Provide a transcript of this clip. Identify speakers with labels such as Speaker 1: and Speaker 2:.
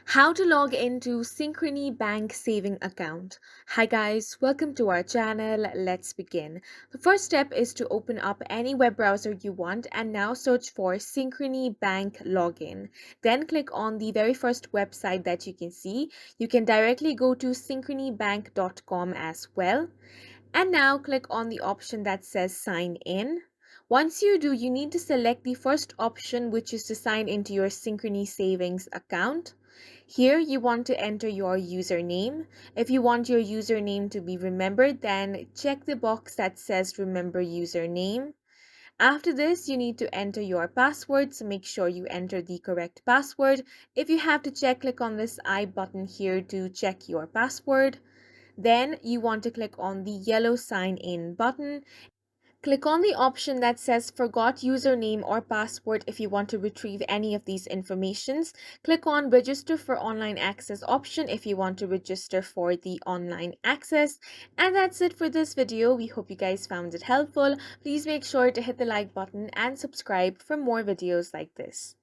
Speaker 1: How to log into Synchrony Bank Saving Account. Hi guys, welcome to our channel. Let's begin. The first step is to open up any web browser you want and now search for Synchrony Bank Login. Then click on the very first website that you can see. You can directly go to synchronybank.com as well. And now click on the option that says sign in. Once you do, you need to select the first option, which is to sign into your Synchrony Savings account. Here you want to enter your username. If you want your username to be remembered, then check the box that says remember username. After this, you need to enter your password, so make sure you enter the correct password. If you have to check, click on this I button here to check your password. Then you want to click on the yellow sign in button. Click on the option that says forgot username or password if you want to retrieve any of these informations. Click on register for online access option if you want to register for the online access. And that's it for this video. We hope you guys found it helpful. Please make sure to hit the like button and subscribe for more videos like this.